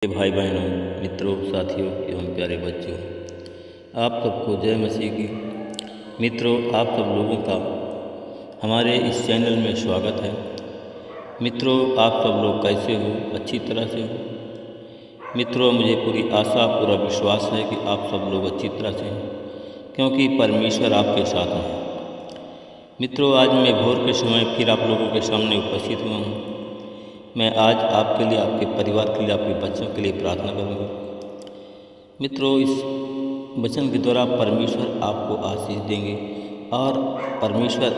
भाई बहनों, मित्रों, साथियों एवं प्यारे बच्चों, आप सबको जय मसीह की। मित्रों, आप सब लोगों का हमारे इस चैनल में स्वागत है। मित्रों, आप सब लोग कैसे हो? अच्छी तरह से हो? मित्रों, मुझे पूरी आशा पूरा विश्वास है कि आप सब लोग अच्छी तरह से हैं, क्योंकि परमेश्वर आपके साथ में है। मित्रों, आज मैं भोर के समय फिर आप लोगों के सामने उपस्थित हुआ हूँ। मैं आज आपके लिए, आपके परिवार के लिए, आपके बच्चों के लिए प्रार्थना करूँगा। मित्रों, इस वचन के द्वारा परमेश्वर आपको आशीष देंगे और परमेश्वर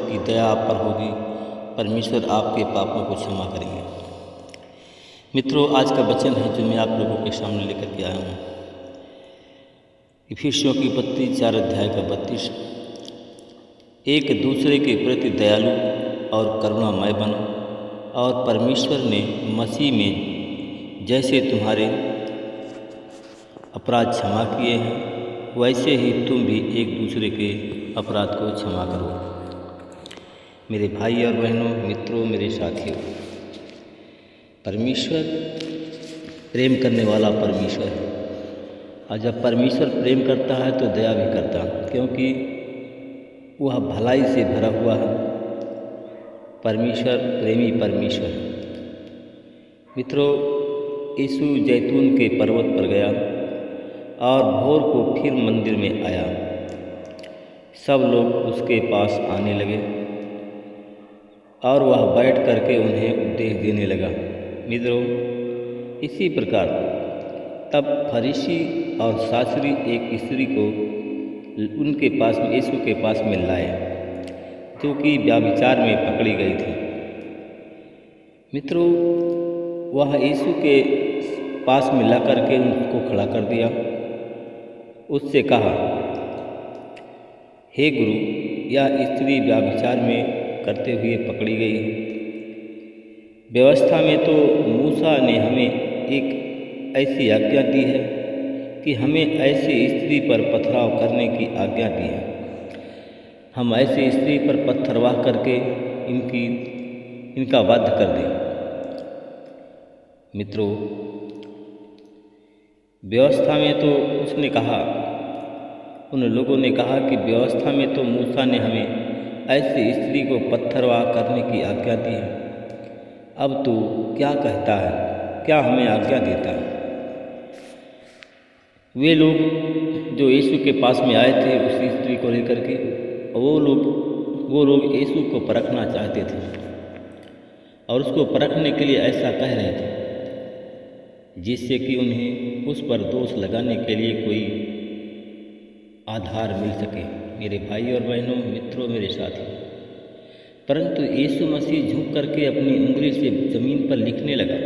की दया आप पर होगी। परमेश्वर आपके पापों को क्षमा करेंगे। मित्रों, आज का वचन है जो मैं आप लोगों के सामने लेकर के आया हूँ। इफिसियों की पत्री 4 अध्याय का 32। एक दूसरे के प्रति दयालु और करुणामय बनो, और परमेश्वर ने मसीह में जैसे तुम्हारे अपराध क्षमा किए हैं, वैसे ही तुम भी एक दूसरे के अपराध को क्षमा करो। मेरे भाई और बहनों, मित्रों, मेरे साथियों, परमेश्वर प्रेम करने वाला परमेश्वर है। और जब परमेश्वर प्रेम करता है तो दया भी करता है, क्योंकि वह भलाई से भरा हुआ है। परमेश्वर प्रेमी परमेश्वर। मित्रों, यीशु जैतून के पर्वत पर गया और भोर को फिर मंदिर में आया। सब लोग उसके पास आने लगे और वह बैठ करके उन्हें उपदेश देने लगा। मित्रों, इसी प्रकार तब फरीसी और शास्त्री एक स्त्री को उनके पास में, यीशु के पास में लाए, जो कि व्यभिचार में पकड़ी गई थी। मित्रों, वह यीशु के पास में ला करके उनको खड़ा कर दिया। उससे कहा, हे गुरु, यह स्त्री व्यभिचार में करते हुए पकड़ी गई है। व्यवस्था में तो मूसा ने हमें एक ऐसी आज्ञा दी है कि हमें ऐसी स्त्री पर पथराव करने की आज्ञा दी है। हम ऐसी स्त्री पर पत्थरवाह करके इनका वध कर दें। मित्रों, व्यवस्था में तो उसने कहा, उन लोगों ने कहा कि व्यवस्था में तो मूसा ने हमें ऐसी स्त्री को पत्थरवाह करने की आज्ञा दी है। अब तू क्या कहता है? क्या हमें आज्ञा देता है? वे लोग जो यीशु के पास में आए थे उस स्त्री को लेकर के, वो लोग यीशु को परखना चाहते थे और उसको परखने के लिए ऐसा कह रहे थे जिससे कि उन्हें उस पर दोष लगाने के लिए कोई आधार मिल सके। मेरे भाई और बहनों, मित्रों, मेरे साथी, परंतु यीशु मसीह झुक करके अपनी उंगली से जमीन पर लिखने लगा।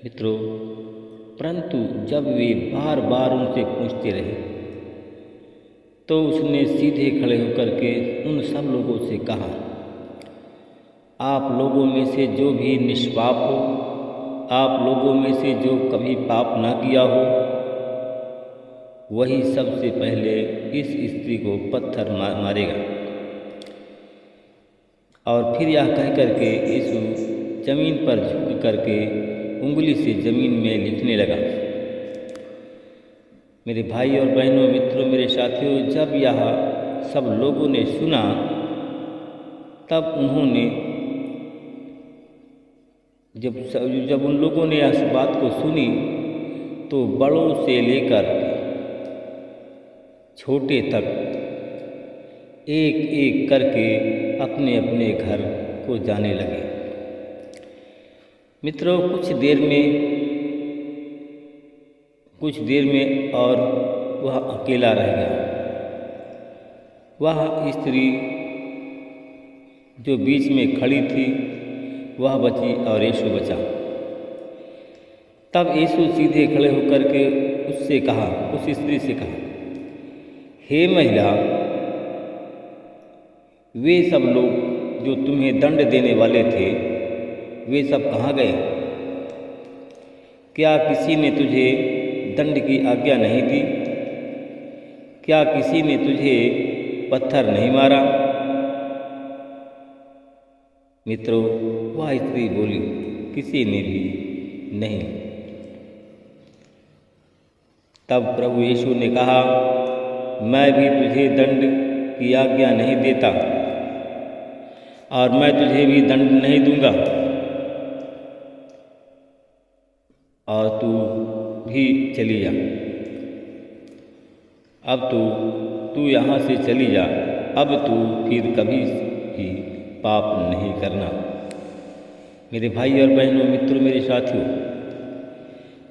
मित्रों, परंतु जब वे बार बार उनसे पूछते रहे तो उसने सीधे खड़े होकर के उन सब लोगों से कहा, आप लोगों में से जो भी निष्पाप हो, आप लोगों में से जो कभी पाप ना किया हो, वही सबसे पहले इस स्त्री को पत्थर मारेगा। और फिर यह कह करके यीशु जमीन पर झुक करके उंगली से जमीन में लिखने लगा। मेरे भाई और बहनों, मित्रों, मेरे साथियों, जब यह सब लोगों ने सुना तब उन्होंने जब उन लोगों ने इस बात को सुनी तो बड़ों से लेकर छोटे तक एक एक करके अपने अपने घर को जाने लगे। मित्रों, कुछ देर में और वह अकेला रह गया। वह स्त्री जो बीच में खड़ी थी वह बची और यीशु बचा। तब यीशु सीधे खड़े होकर के उससे कहा, उस स्त्री से कहा, हे महिला, वे सब लोग जो तुम्हें दंड देने वाले थे, वे सब कहाँ गए? क्या किसी ने तुझे दंड की आज्ञा नहीं दी? क्या किसी ने तुझे पत्थर नहीं मारा? मित्रों, वह स्त्री बोली, किसी ने भी नहीं। तब प्रभु यीशु ने कहा, मैं भी तुझे दंड की आज्ञा नहीं देता और मैं तुझे भी दंड नहीं दूंगा, और तू भी चली जा। अब तू यहाँ से चली जा। अब तू फिर कभी भी पाप नहीं करना। मेरे भाई और बहनों, मित्रों, मेरे साथियों,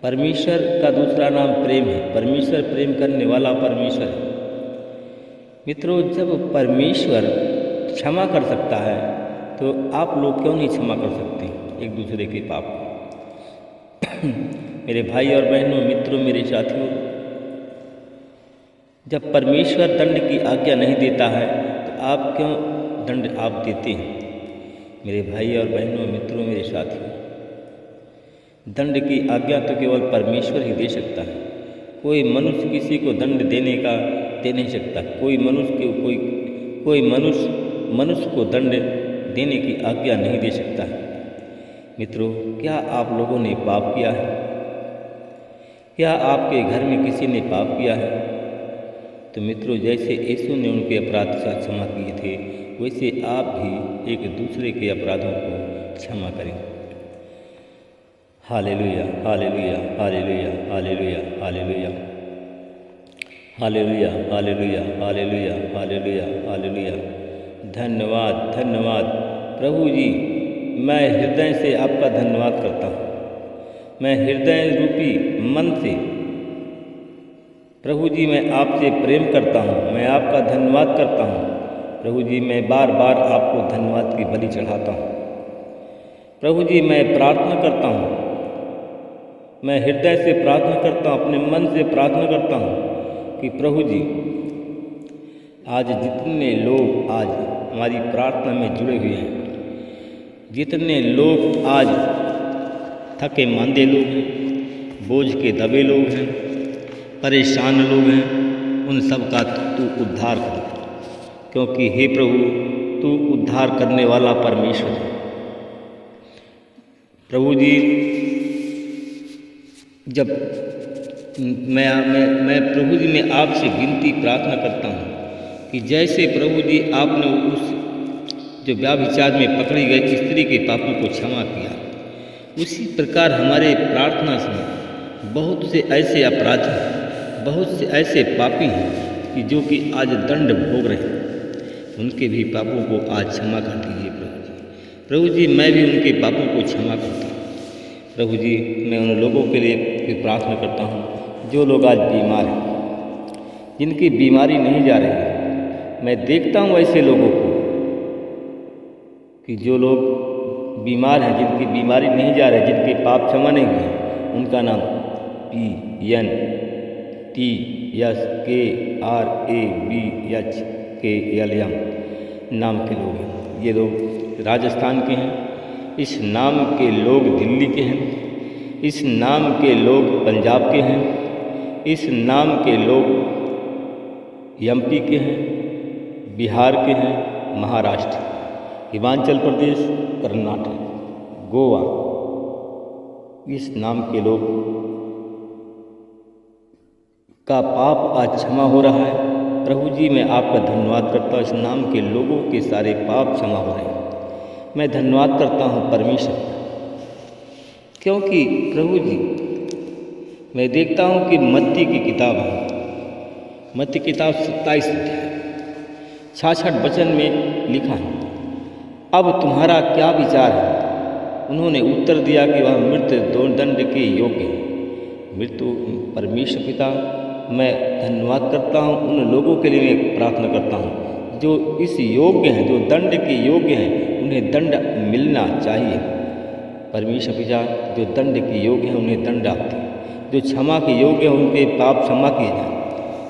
परमेश्वर का दूसरा नाम प्रेम है। परमेश्वर प्रेम करने वाला परमेश्वर है। मित्रों, जब परमेश्वर क्षमा कर सकता है तो आप लोग क्यों नहीं क्षमा कर सकते एक दूसरे के पाप? मेरे भाई और बहनों, मित्रों, मेरे साथियों, जब परमेश्वर दंड की आज्ञा नहीं देता है तो आप क्यों दंड आप देते हैं? मेरे भाई और बहनों, मित्रों, मेरे साथियों, दंड की आज्ञा तो केवल परमेश्वर ही दे सकता है। कोई मनुष्य किसी को दंड दे नहीं सकता। कोई मनुष्य को दंड देने की आज्ञा नहीं दे सकता है। मित्रों, क्या आप लोगों ने पाप किया है? क्या आपके घर में किसी ने पाप किया है? तो मित्रों, जैसे यीशु ने उनके अपराध का क्षमा किए थे, वैसे आप भी एक दूसरे के अपराधों को क्षमा करें। Hallelujah, hallelujah, hallelujah, hallelujah, hallelujah, hallelujah, hallelujah, hallelujah, hallelujah, hallelujah. धन्यवाद, धन्यवाद प्रभु जी। मैं हृदय से आपका धन्यवाद करता हूँ। मैं हृदय रूपी मन से प्रभु जी मैं आपसे प्रेम करता हूँ। मैं आपका धन्यवाद करता हूँ प्रभु जी। मैं बार बार आपको धन्यवाद की बलि चढ़ाता हूँ प्रभु जी। मैं प्रार्थना करता हूँ, मैं हृदय से प्रार्थना करता हूँ, अपने मन से प्रार्थना करता हूँ कि प्रभु जी, आज जितने लोग आज हमारी प्रार्थना में जुड़े हुए हैं, जितने लोग आज थके मांदे लोग हैं, बोझ के दबे लोग हैं, परेशान लोग हैं, उन सब का तू उद्धार कर, क्योंकि हे प्रभु, तू उद्धार करने वाला परमेश्वर है। प्रभु जी, जब मैं प्रभु जी मैं आपसे विनती प्रार्थना करता हूँ कि जैसे प्रभु जी आपने उस जो व्यभिचार में पकड़ी गई स्त्री के पापों को क्षमा किया, उसी प्रकार हमारे प्रार्थना से बहुत से ऐसे अपराधी, बहुत से ऐसे पापी हैं कि जो कि आज दंड भोग रहे हैं, उनके भी पापों को आज क्षमा कर दीजिए प्रभु जी। प्रभु जी, मैं भी उनके पापों को क्षमा करता हूँ प्रभु जी। मैं उन लोगों के लिए भी प्रार्थना करता हूँ जो लोग आज बीमार हैं, जिनकी बीमारी नहीं जा रही है। मैं देखता हूँ ऐसे लोगों को कि जो लोग बीमार हैं, जिनकी बीमारी नहीं जा रही, जिनके पाप क्षमा नहीं हुए, उनका नाम PNTSKRABHKLM नाम के लोग हैं। ये लोग राजस्थान के हैं, इस नाम के लोग दिल्ली के हैं, इस नाम के लोग पंजाब के हैं, इस नाम के लोग MP के हैं, बिहार के हैं, महाराष्ट्र, हिमाचल प्रदेश, कर्नाटक, गोवा, इस नाम के लोग का पाप आज क्षमा हो रहा है। प्रभु जी, मैं आपका धन्यवाद करता हूँ, इस नाम के लोगों के सारे पाप क्षमा हो रहे हैं। मैं धन्यवाद करता हूँ परमेश्वर, क्योंकि प्रभु जी मैं देखता हूँ कि मत्ती की किताब है, मत्ती किताब 27 अध्याय 66 वचन में लिखा है, अब तुम्हारा क्या विचार है? उन्होंने उत्तर दिया कि वह मृत्यु दंड के योग्य है। मृत्यु परमेश्वर पिता, मैं धन्यवाद करता हूँ, उन लोगों के लिए मैं प्रार्थना करता हूँ जो इस योग्य हैं, जो दंड के योग्य हैं, उन्हें दंड मिलना चाहिए। परमेश्वर पिता, जो दंड के योग्य हैं उन्हें दंड आप दें, जो क्षमा के योग्य हैं उनके पाप क्षमा किए जाएं।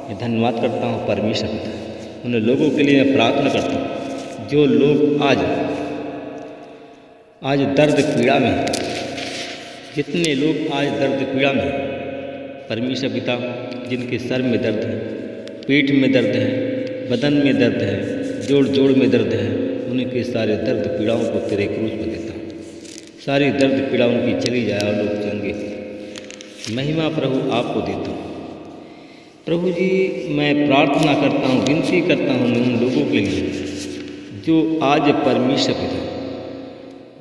मैं धन्यवाद करता हूँ परमेश्वर पिता, उन लोगों के लिए मैं प्रार्थना करता हूँ जो लोग आज दर्द पीड़ा में हैं, जितने लोग आज दर्द पीड़ा में हैं, परमेश्वर पिता, जिनके सर में दर्द है, पेट में दर्द है, बदन में दर्द है, जोड़ जोड़ में दर्द है, उनके सारे दर्द पीड़ाओं को तेरे क्रूस पर देता हूँ। सारी दर्द पीड़ा उनकी चली जाए और लोग चंगे। महिमा प्रभु आपको देता हूँ। प्रभु जी, मैं प्रार्थना करता हूँ, विनती करता हूँ मैं उन लोगों के लिए जो आज परमेश्वर पिता,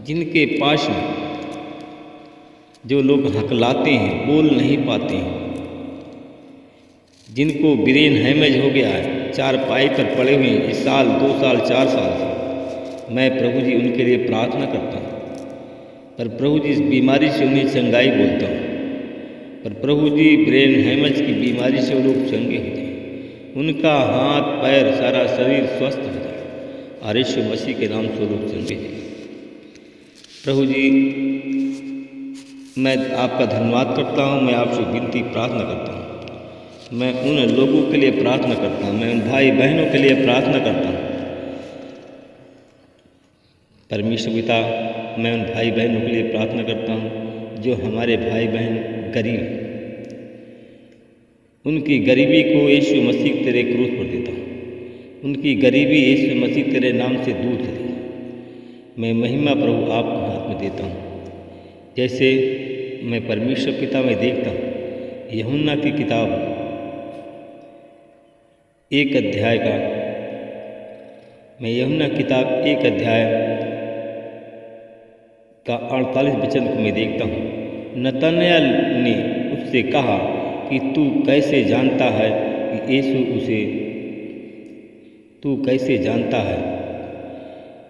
जिनके पास में जो लोग हकलाते हैं, बोल नहीं पाते हैं, जिनको ब्रेन हैमेज हो गया है, चारपाई पर पड़े हुए हैं 1 साल 2 साल 4 साल से, मैं प्रभु जी उनके लिए प्रार्थना करता हूँ। पर प्रभु जी इस बीमारी से उन्हें चंगाई बोलता हूँ। पर प्रभु जी ब्रेन हैमेज की बीमारी से वो लोग चंगे हो जाए, उनका हाथ पैर सारा शरीर स्वस्थ हो जाए और यीशु मसीह के नाम से लोग चंगे हैं। प्रभु जी, मैं आपका धन्यवाद करता हूँ। मैं आपसे विनती प्रार्थना करता हूँ। मैं उन लोगों के लिए प्रार्थना करता हूँ, मैं उन भाई बहनों के लिए प्रार्थना करता हूँ। परमेश्वर पिता, मैं उन भाई बहनों के लिए प्रार्थना करता हूँ जो हमारे भाई बहन गरीब, उनकी गरीबी को यीशु मसीह तेरे क्रूस पर देता हूँ। उनकी गरीबी यीशु मसीह तेरे नाम से दूर चली। मैं महिमा प्रभु आपके हाथ में देता हूँ। जैसे मैं परमेश्वर पिता में देखता हूँ, यूहन्ना की किताब 1 अध्याय का, मैं यूहन्ना किताब 1 अध्याय का 48 वचन को मैं देखता हूँ। नतनएल ने उससे कहा कि तू कैसे जानता है कि तू कैसे जानता है?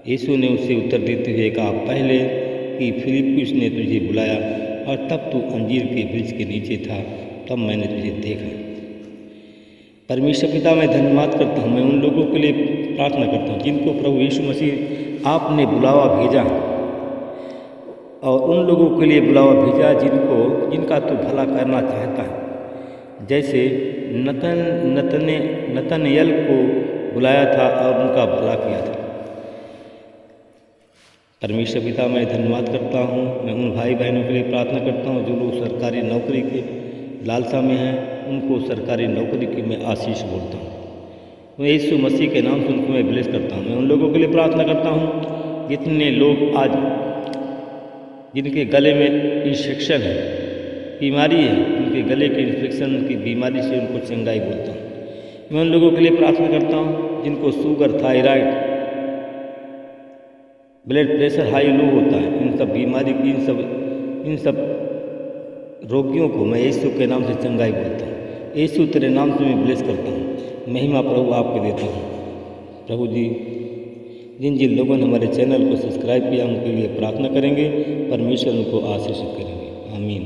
यीशु ने उसे उत्तर देते हुए कहा, पहले कि फिलिप्पुस ने तुझे बुलाया और तब तू अंजीर के वृक्ष के नीचे था, तब मैंने तुझे देखा। परमेश्वर पिता, मैं धन्यवाद करता हूँ। मैं उन लोगों के लिए प्रार्थना करता हूँ जिनको प्रभु यीशु मसीह आपने बुलावा भेजा, और उन लोगों के लिए बुलावा भेजा जिनका तू भला करना चाहता है। जैसे नतनएल को बुलाया था और उनका भला किया था। परमेश्वर पिता, मैं धन्यवाद करता हूँ। मैं उन भाई बहनों के लिए प्रार्थना करता हूँ जो लोग सरकारी नौकरी के लालसा में हैं, उनको सरकारी नौकरी की मैं आशीष बोलता हूँ। मैं यीशु मसीह के नाम से उनको मैं ब्लेस करता हूँ। मैं उन लोगों के लिए प्रार्थना करता हूँ जितने लोग आज जिनके गले में इन्फेक्शन है, बीमारी है, उनके गले के इन्फेक्शन की बीमारी से उनको चंगाई बोलता हूँ। मैं उन लोगों के लिए प्रार्थना करता हूँ जिनको sugar, thyroid, blood pressure high low होता है, इन सब बीमारी की इन सब रोगियों को मैं यीशु के नाम से चंगाई बोलता हूँ। यीशु तेरे नाम से मैं ब्लेस करता हूँ। महिमा प्रभु आपके देता हूँ। प्रभु जी, जिन लोगों ने हमारे चैनल को सब्सक्राइब किया उनके लिए प्रार्थना करेंगे, परमेश्वर उनको आशीषित करेंगे। आमीन।